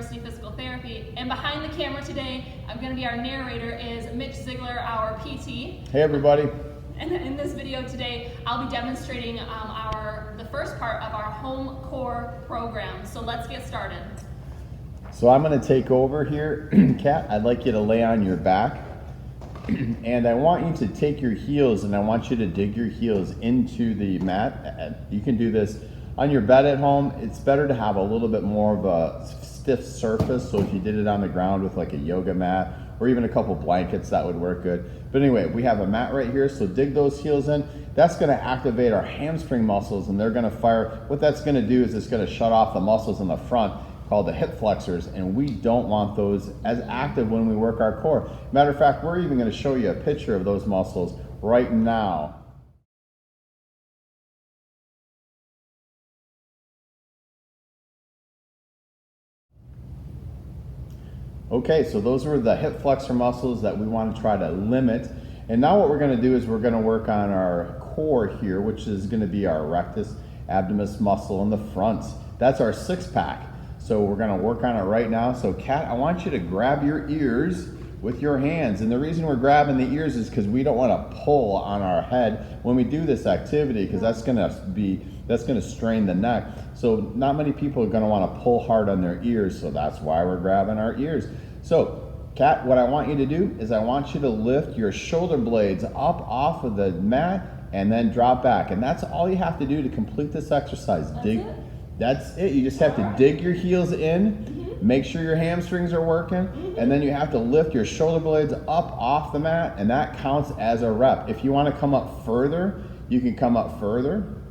University Physical Therapy. And behind the camera today, I'm going to be our narrator, is Mitch Ziegler, our PT. Hey everybody. And in this video today, I'll be demonstrating the first part of our home core program. So let's get started. So I'm going to take over here. Kat, I'd like you to lay on your back. And I want you to take your heels and I want you to dig your heels into the mat. You can do this on your bed at home. It's better to have a little bit more of a stiff surface. So if you did it on the ground with like a yoga mat or even a couple blankets, that would work good. But anyway, we have a mat right here. So dig those heels in. That's going to activate our hamstring muscles and they're going to fire. What that's going to do is it's going to shut off the muscles in the front called the hip flexors, and we don't want those as active when we work our core. Matter of fact, we're even going to show you a picture of those muscles right now. Okay, so those were the hip flexor muscles that we want to try to limit. And now what we're going to do is we're going to work on our core here, which is going to be our rectus abdominis muscle in the front. That's our six pack. So we're going to work on it right now. So Kat, I want you to grab your ears with your hands. And the reason we're grabbing the ears is because we don't want to pull on our head when we do this activity, because that's going to strain the neck. So not many people are going to want to pull hard on their ears. So that's why we're grabbing our ears. So Kat, what I want you to do is I want you to lift your shoulder blades up off of the mat and then drop back. And that's all you have to do to complete this exercise. That's it. You just have to dig your heels in, make sure your hamstrings are working, and then you have to lift your shoulder blades up off the mat, and that counts as a rep. If you want to come up further, you can come up further.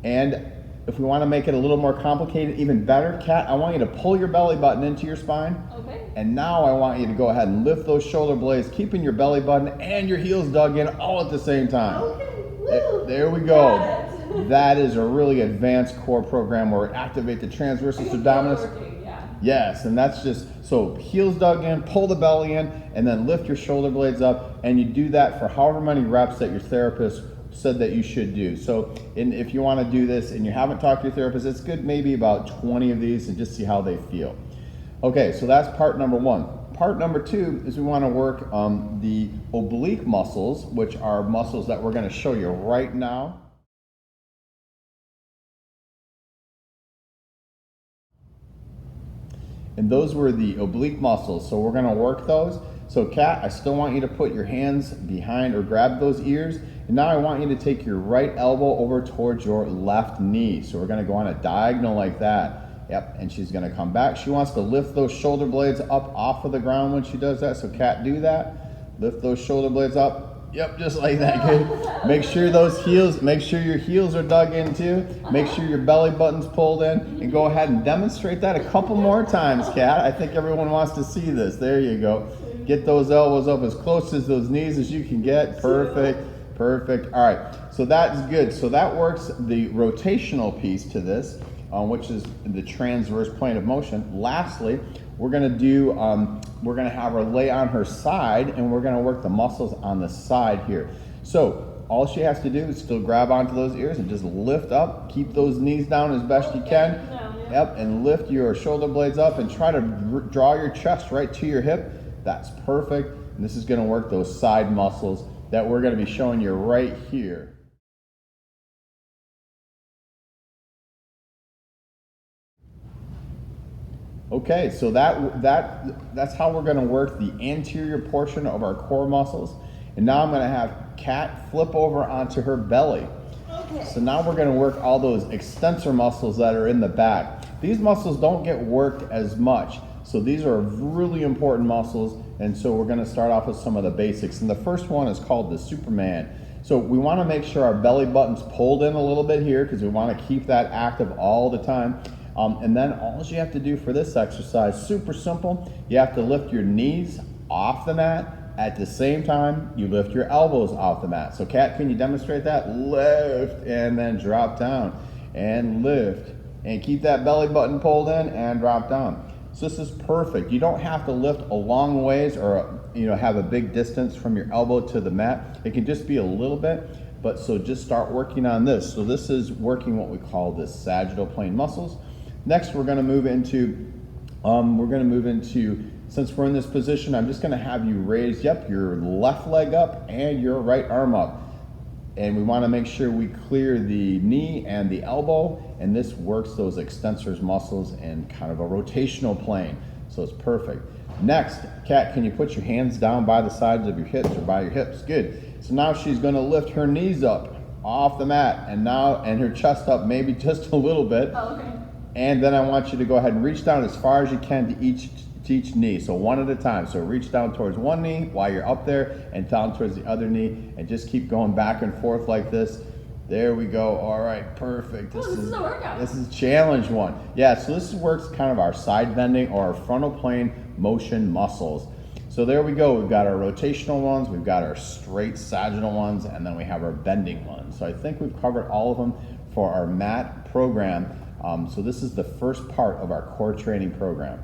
And if we want to make it a little more complicated, even better, Kat, I want you to pull your belly button into your spine. Okay. And now I want you to go ahead and lift those shoulder blades, keeping your belly button and your heels dug in all at the same time. Okay. There we go. That is a really advanced core program where we activate the transversus abdominis. Yeah. Yes, and that's just, so heels dug in, pull the belly in, and then lift your shoulder blades up, and you do that for however many reps that your therapist said that you should do. So if you want to do this and you haven't talked to your therapist, it's good maybe about 20 of these and just see how they feel. Okay, so that's part number one. Part number two is we want to work the oblique muscles, which are muscles that we're going to show you right now. And those were the oblique muscles, so we're going to work those. So Kat, I still want you to put your hands behind or grab those ears. And now I want you to take your right elbow over towards your left knee. So we're going to go on a diagonal like that. Yep, and she's going to come back. She wants to lift those shoulder blades up off of the ground when she does that. So Kat, do that. Lift those shoulder blades up. Yep, just like that. Good. Make sure your heels are dug in too. Make sure your belly button's pulled in, and go ahead and demonstrate that a couple more times, Kat. I think everyone wants to see this. There you go. Get those elbows up as close as those knees as you can get. Perfect. Perfect. All right. So that's good. So that works the rotational piece to this, which is the transverse plane of motion. Lastly, we're going to have her lay on her side, and we're going to work the muscles on the side here. So all she has to do is still grab onto those ears and just lift up, keep those knees down as best you can. Yep, and lift your shoulder blades up and try to draw your chest right to your hip. That's perfect. And this is going to work those side muscles that we're going to be showing you right here. Okay, so that's how we're going to work the anterior portion of our core muscles. And now I'm going to have Kat flip over onto her belly. Okay. So now we're going to work all those extensor muscles that are in the back. These muscles don't get worked as much. So these are really important muscles. And so we're going to start off with some of the basics. And the first one is called the Superman. So we want to make sure our belly button's pulled in a little bit here because we want to keep that active all the time. And then all you have to do for this exercise, super simple, you have to lift your knees off the mat. At the same time, you lift your elbows off the mat. So Kat, can you demonstrate that? Lift and then drop down and lift. And keep that belly button pulled in and drop down. So this is perfect. You don't have to lift a long ways or have a big distance from your elbow to the mat. It can just be a little bit. But so just start working on this. So this is working what we call the sagittal plane muscles. Next, we're going to move into We're gonna move into, since we're in this position, I'm just gonna have you raise, yep, your left leg up and your right arm up. And we wanna make sure we clear the knee and the elbow, and this works those extensors muscles in kind of a rotational plane. So it's perfect. Next, Kat, can you put your hands down by the sides of your hips or by your hips? Good. So now she's gonna lift her knees up off the mat and her chest up maybe just a little bit. Oh, okay. And then I want you to go ahead and reach down as far as you can to each knee. So one at a time. So reach down towards one knee while you're up there and down towards the other knee, and just keep going back and forth like this. There we go. All right, perfect. This is a workout. This is challenge one. Yeah, so this works kind of our side bending or our frontal plane motion muscles. So there we go. We've got our rotational ones, we've got our straight sagittal ones, and then we have our bending ones. So I think we've covered all of them for our mat program. So this is the first part of our core training program.